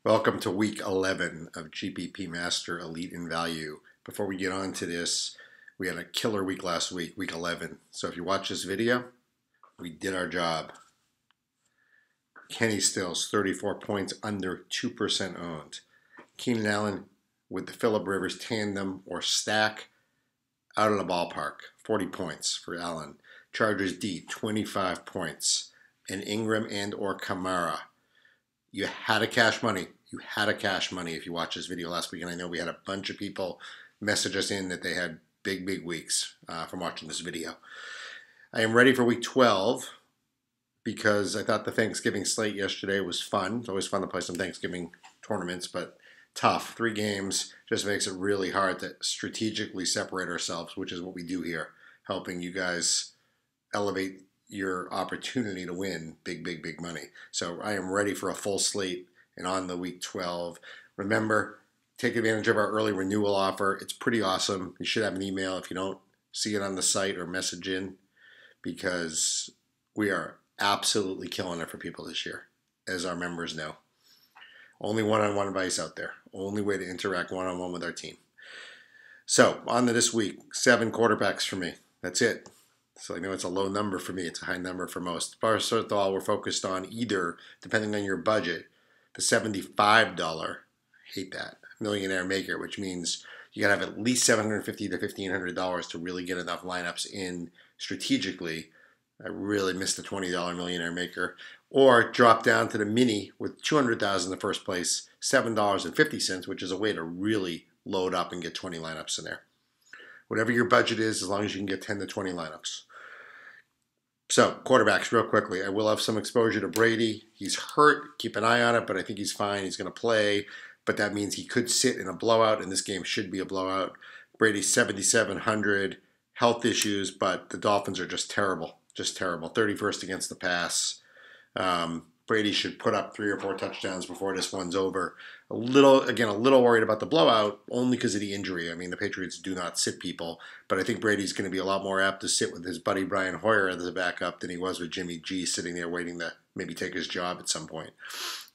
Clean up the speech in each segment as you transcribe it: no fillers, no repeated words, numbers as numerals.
Welcome to week 11 of GPP Master Elite in Value. Before we get on to this, we had a killer week last week, week 11. So if you watch this video, we did our job. Kenny Stills, 34 points, under 2% owned. Keenan Allen with the Phillip Rivers tandem or stack, out of the ballpark, 40 points for Allen. Chargers D, 25 points. And Ingram and or Kamara. You had to cash money. You had to cash money if you watched this video last week. And I know we had a bunch of people message us in that they had big weeks from watching this video. I am ready for week 12 because I thought the Thanksgiving slate yesterday was fun. It's always fun to play some Thanksgiving tournaments, but tough. 3 games just makes it really hard to strategically separate ourselves, which is what we do here, helping you guys elevate your opportunity to win big money. So I am ready for a full slate and on the week 12. Remember, take advantage of our early renewal offer. It's pretty awesome. You should have an email if you don't see it on the site or message in, because we are absolutely killing it for people this year, as our members know. Only one-on-one advice out there. Only way to interact one-on-one with our team. So on to this week, 7 quarterbacks for me. That's it. So I know it's a low number for me. It's a high number for most. First of all, we're focused on either, depending on your budget, the $75, hate that, millionaire maker, which means you got to have at least $750 to $1,500 to really get enough lineups in strategically. I really missed the $20 millionaire maker. Or drop down to the mini with $200,000 in the first place, $7.50, which is a way to really load up and get 20 lineups in there. Whatever your budget is, as long as you can get 10 to 20 lineups. So, quarterbacks, real quickly. I will have some exposure to Brady. He's hurt. Keep an eye on it, but I think he's fine. He's going to play, but that means he could sit in a blowout, and this game should be a blowout. Brady's 7,700, health issues, but the Dolphins are just terrible. Just terrible. 31st against the pass. Brady should put up 3 or 4 touchdowns before this one's over. A little worried about the blowout, only because of the injury. I mean, the Patriots do not sit people, but I think Brady's going to be a lot more apt to sit with his buddy Brian Hoyer as a backup than he was with Jimmy G sitting there waiting to maybe take his job at some point.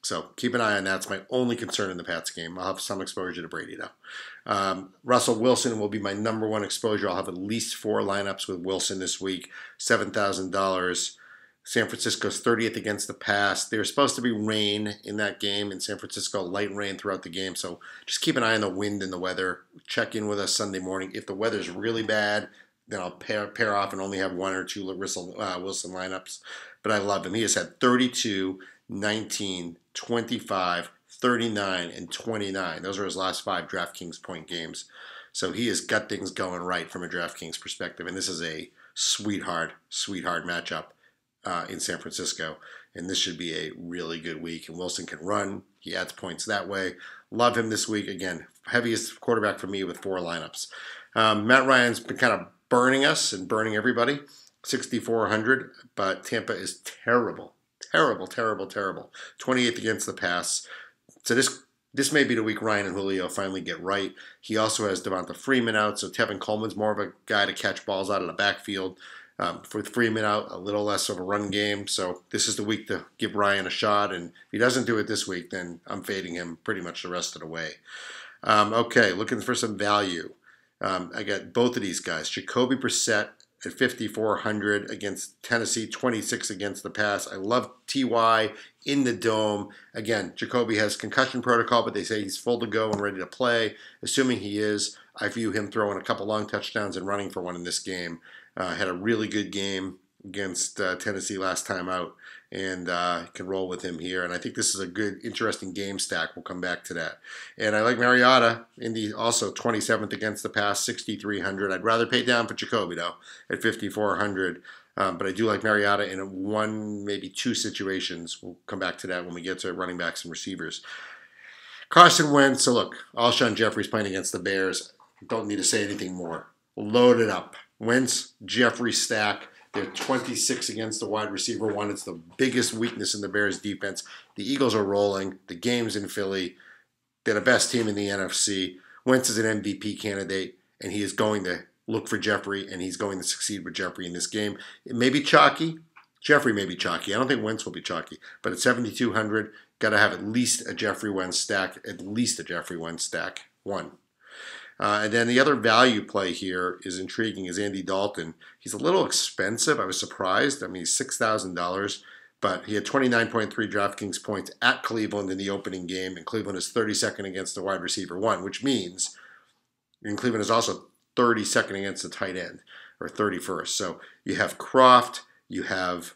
So keep an eye on that. It's my only concern in the Pats game. I'll have some exposure to Brady, though. Russell Wilson will be my number 1 exposure. I'll have at least 4 lineups with Wilson this week, $7,000. San Francisco's 30th against the pass. There's supposed to be rain in that game in San Francisco, light rain throughout the game. So just keep an eye on the wind and the weather. Check in with us Sunday morning. If the weather's really bad, then I'll pair off and only have 1 or 2 Wilson lineups. But I love him. He has had 32, 19, 25, 39, and 29. Those are his last 5 DraftKings point games. So he has got things going right from a DraftKings perspective. And this is a sweetheart matchup in San Francisco, and this should be a really good week. And Wilson can run. He adds points that way. Love him this week. Again, heaviest quarterback for me with 4 lineups. Matt Ryan's been kind of burning us and burning everybody, 6,400, but Tampa is terrible. 28th against the pass. So this may be the week Ryan and Julio finally get right. He also has Devonta Freeman out, so Tevin Coleman's more of a guy to catch balls out of the backfield. For Freeman out, a little less of a run game. So this is the week to give Ryan a shot. And if he doesn't do it this week, then I'm fading him pretty much the rest of the way. Okay, looking for some value. I got both of these guys. Jacoby Brissett at 5,400 against Tennessee, 26 against the pass. I love T.Y. in the dome. Again, Jacoby has concussion protocol, but they say he's full to go and ready to play. Assuming he is, I view him throwing a couple long touchdowns and running for one in this game. Had a really good game against Tennessee last time out, and can roll with him here. And I think this is a good, interesting game stack. We'll come back to that. And I like Mariota, Indy also 27th against the pass, 6,300. I'd rather pay down for Jacoby, though, at 5,400. But I do like Mariota in 1, maybe 2 situations. We'll come back to that when we get to running backs and receivers. Carson Wentz. So look, Alshon Jeffrey's playing against the Bears. Don't need to say anything more. Load it up. Wentz, Jeffrey stack. They're 26 against the wide receiver one. It's the biggest weakness in the Bears defense. The Eagles are rolling. The game's in Philly. They're the best team in the NFC. Wentz is an MVP candidate, and he is going to look for Jeffrey, and he's going to succeed with Jeffrey in this game. It may be chalky. Jeffrey may be chalky. I don't think Wentz will be chalky. But at 7,200, got to have at least a Jeffrey Wentz stack, one. And then the other value play here is intriguing is Andy Dalton. He's a little expensive. I was surprised. I mean, he's $6,000, but he had 29.3 DraftKings points at Cleveland in the opening game, and Cleveland is 32nd against the wide receiver one, which means and Cleveland is also 32nd against the tight end, or 31st. So you have Croft, you have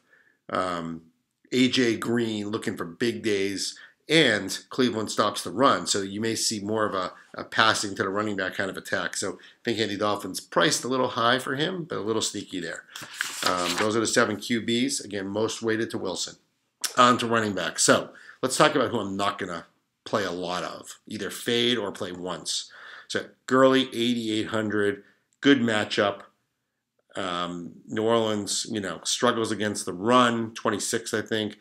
A.J. Green looking for big days, and Cleveland stops the run. So you may see more of a passing to the running back kind of attack. So I think Andy Dalton's priced a little high for him, but a little sneaky there. Those are the 7 QBs. Again, most weighted to Wilson. On to running back. So let's talk about who I'm not going to play a lot of, either fade or play once. So Gurley, 8,800, good matchup. New Orleans, struggles against the run, 26, I think.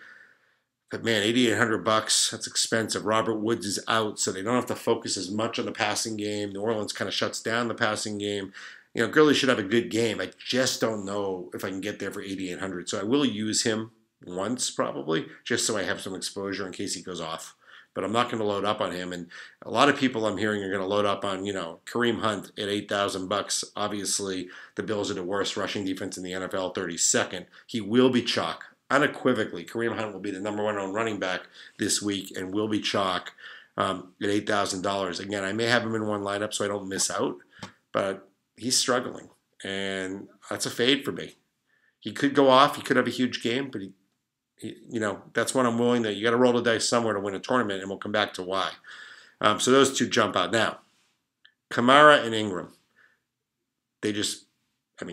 But man, $8,800, that's expensive. Robert Woods is out, so they don't have to focus as much on the passing game. New Orleans kind of shuts down the passing game. Gurley should have a good game. I just don't know if I can get there for 8,800. So I will use him once probably, just so I have some exposure in case he goes off. But I'm not going to load up on him. And a lot of people I'm hearing are going to load up on, Kareem Hunt at $8,000. Obviously, the Bills are the worst rushing defense in the NFL, 32nd. He will be chalk. Unequivocally, Kareem Hunt will be the number 1 on running back this week and will be chalk at $8,000. Again, I may have him in one lineup so I don't miss out, but he's struggling. And that's a fade for me. He could go off. He could have a huge game, but that's when I'm willing that you got to roll the dice somewhere to win a tournament, and we'll come back to why. So those two jump out. Now, Kamara and Ingram, they just,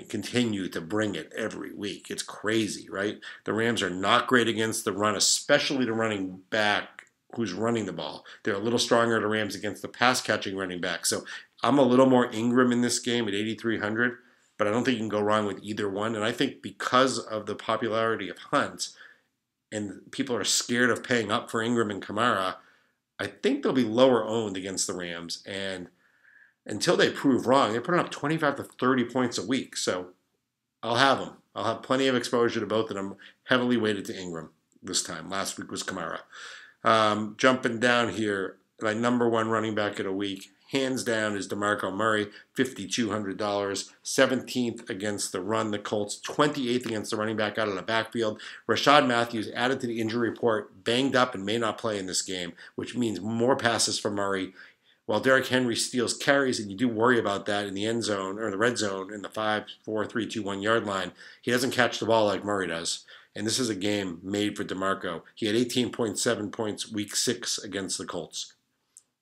continue to bring it every week. It's crazy, right? The Rams are not great against the run, especially the running back who's running the ball. They're a little stronger, the Rams, against the pass-catching running back. So I'm a little more Ingram in this game at 8,300, but I don't think you can go wrong with either one. And I think because of the popularity of Hunt, and people are scared of paying up for Ingram and Kamara, I think they'll be lower owned against the Rams. And until they prove wrong, they're putting up 25 to 30 points a week. So I'll have them. I'll have plenty of exposure to both of them, heavily weighted to Ingram this time. Last week was Kamara. Jumping down here, my number 1 running back of the week, hands down, is DeMarco Murray, $5,200, 17th against the run. The Colts, 28th against the running back out of the backfield. Rashad Matthews added to the injury report, banged up and may not play in this game, which means more passes for Murray. While Derrick Henry steals carries, and you do worry about that in the end zone or the red zone in the 5, 4, 3, 2, 1 yard line, he doesn't catch the ball like Murray does. And this is a game made for DeMarco. He had 18.7 points week 6 against the Colts.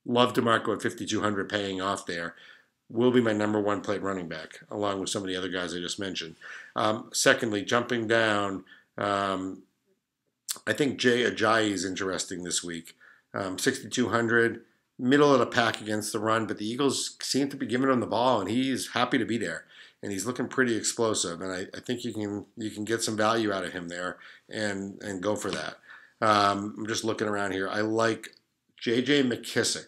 Love DeMarco at 5,200 paying off there. Will be my number 1 played running back, along with some of the other guys I just mentioned. Secondly, jumping down, I think Jay Ajayi is interesting this week. 6,200, middle of the pack against the run, but the Eagles seem to be giving him the ball, and he's happy to be there. And he's looking pretty explosive, and I think you can get some value out of him there and go for that. I'm just looking around here. I like J.J. McKissick.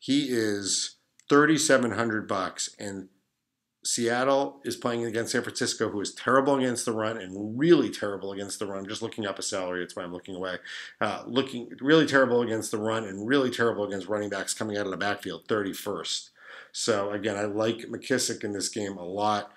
He is $3,700, and Seattle is playing against San Francisco, who is terrible against the run and really terrible against the run. I'm just looking up a salary. That's why I'm looking away. Looking really terrible against the run and really terrible against running backs coming out of the backfield, 31st. So, again, I like McKissick in this game a lot.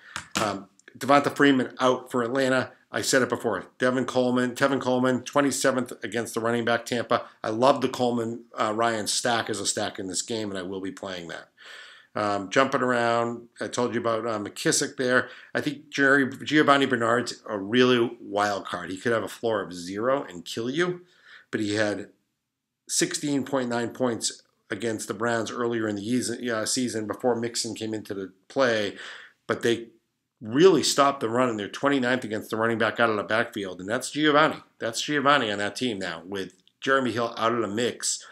Devonta Freeman out for Atlanta. I said it before. Tevin Coleman, 27th against the running back Tampa. I love the Coleman-Ryan stack as a stack in this game, and I will be playing that. Jumping around, I told you about McKissick there. I think Giovanni Bernard's a really wild card. He could have a floor of 0 and kill you, but he had 16.9 points against the Browns earlier in the season before Mixon came into the play, but they really stopped the run, and they're 29th against the running back out of the backfield, and that's Giovanni. That's Giovanni on that team now. With Jeremy Hill out of the mix,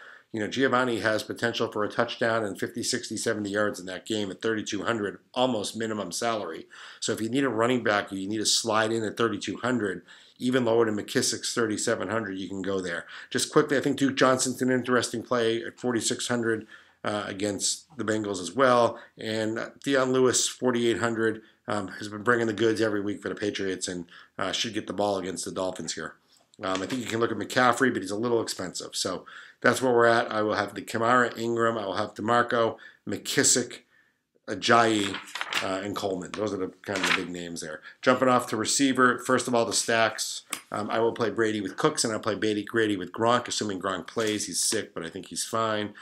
Giovanni has potential for a touchdown and 50, 60, 70 yards in that game at 3,200, almost minimum salary. So if you need a running back, you need to slide in at 3,200, even lower than McKissick's 3,700, you can go there. Just quickly, I think Duke Johnson's an interesting play at 4,600 against the Bengals as well. And Deion Lewis, 4,800, has been bringing the goods every week for the Patriots and should get the ball against the Dolphins here. I think you can look at McCaffrey, but he's a little expensive. So that's where we're at. I will have the Kamara, Ingram. I will have DeMarco, McKissick, Ajayi, and Coleman. Those are the kind of the big names there. Jumping off to receiver, first of all, the stacks. I will play Brady with Cooks, and I'll play Brady with Gronk, assuming Gronk plays. He's sick, but I think he's fine.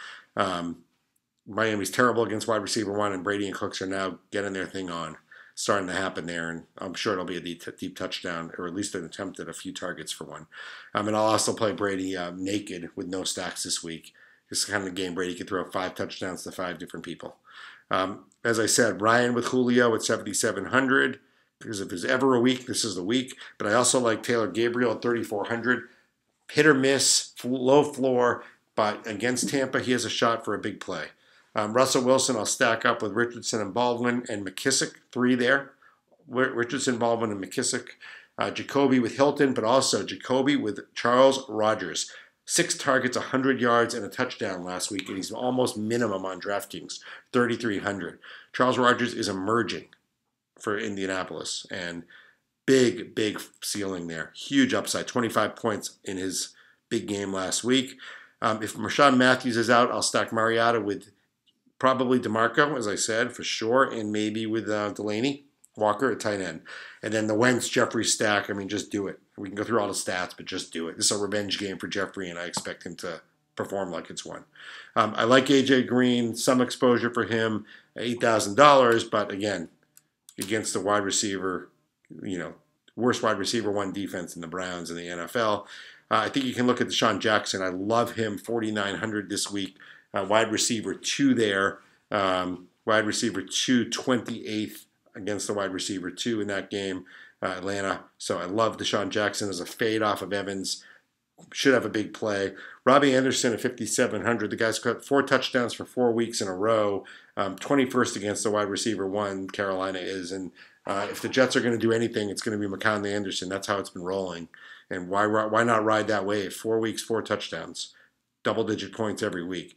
Miami's terrible against wide receiver one, and Brady and Cooks are now getting their thing on. Starting to happen there, and I'm sure it'll be a deep touchdown, or at least an attempt at a few targets for one. And I'll also play Brady naked with no stacks this week. This is kind of the game Brady could throw 5 touchdowns to 5 different people. As I said, Ryan with Julio at 7,700. Because if there's ever a week, this is the week. But I also like Taylor Gabriel at 3,400. Hit or miss, low floor, but against Tampa, he has a shot for a big play. Russell Wilson, I'll stack up with Richardson and Baldwin and McKissick, 3 there. Richardson, Baldwin, and McKissick. Jacoby with Hilton, but also Jacoby with Charles Rogers. 6 targets, 100 yards, and a touchdown last week, and he's almost minimum on DraftKings, 3,300. Charles Rogers is emerging for Indianapolis, and big ceiling there. Huge upside, 25 points in his big game last week. If Rashawn Matthews is out, I'll stack Mariota with probably DeMarco, as I said, for sure, and maybe with Delaney Walker at tight end. And then the Wentz Jeffrey stack, I mean, just do it. We can go through all the stats, but just do it. This is a revenge game for Jeffrey, and I expect him to perform like it's one. I like A.J. Green, some exposure for him, $8,000, but again, against the wide receiver, worst wide receiver one defense in the Browns in the NFL. I think you can look at Deshaun Jackson. I love him, 4,900 this week. Wide receiver 2 there. Wide receiver 2, 28th against the wide receiver 2 in that game, Atlanta. So I love Deshaun Jackson as a fade off of Evans. Should have a big play. Robbie Anderson at 5,700. The guy's got 4 touchdowns for 4 weeks in a row. 21st against the wide receiver 1, Carolina is. And if the Jets are going to do anything, it's going to be McConaughey Anderson. That's how it's been rolling. And why not ride that wave? 4 weeks, 4 touchdowns. Double-digit points every week.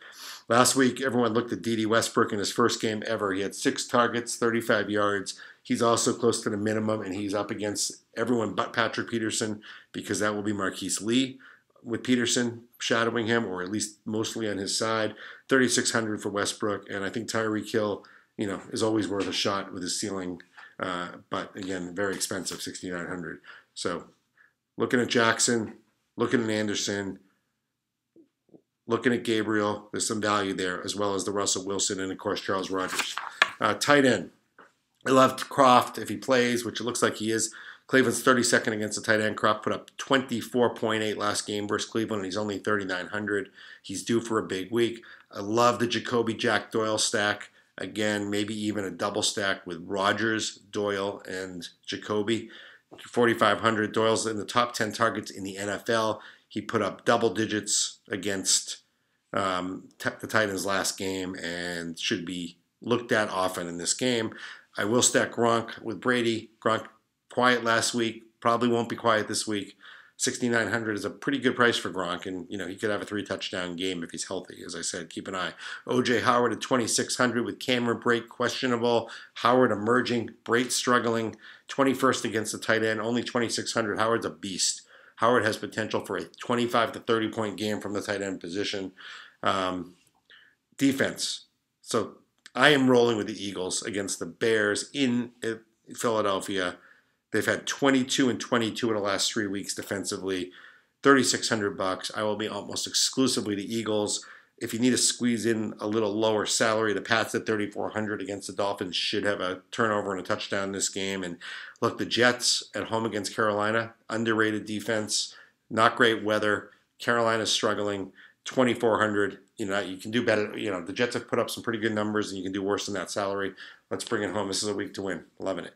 Last week, everyone looked at D.D. Westbrook in his first game ever. He had 6 targets, 35 yards. He's also close to the minimum, and he's up against everyone but Patrick Peterson, because that will be Marquise Lee with Peterson shadowing him, or at least mostly on his side. 3,600 for Westbrook, and I think Tyreek Hill, is always worth a shot with his ceiling. But again, very expensive, 6,900. So looking at Jackson, looking at Anderson, looking at Gabriel, there's some value there, as well as the Russell Wilson and, of course, Charles Rogers. Tight end. I love Croft if he plays, which it looks like he is. Cleveland's 32nd against the tight end. Croft put up 24.8 last game versus Cleveland, and he's only 3,900. He's due for a big week. I love the Jacoby Jack Doyle stack. Again, maybe even a double stack with Rogers, Doyle, and Jacoby. 4,500. Doyle's in the top 10 targets in the NFL. He put up double digits against the Titans last game and should be looked at often in this game. I will stack Gronk with Brady. Gronk quiet last week, probably won't be quiet this week. 6,900 is a pretty good price for Gronk, and he could have a 3-touchdown game if he's healthy. As I said, keep an eye. O.J. Howard at 2,600 with Cameron Brate questionable. Howard emerging, Brate struggling. 21st against the tight end, only 2,600. Howard's a beast. Howard has potential for a 25 to 30 point game from the tight end position. Defense. So I am rolling with the Eagles against the Bears in Philadelphia. They've had 22 and 22 in the last 3 weeks defensively. $3,600. I will be almost exclusively the Eagles. If you need to squeeze in a little lower salary, the Pats at 3,400 against the Dolphins should have a turnover and a touchdown this game. And look, the Jets at home against Carolina, underrated defense, not great weather. Carolina's struggling, 2,400. You can do better. The Jets have put up some pretty good numbers, and you can do worse than that salary. Let's bring it home. This is a week to win. Loving it.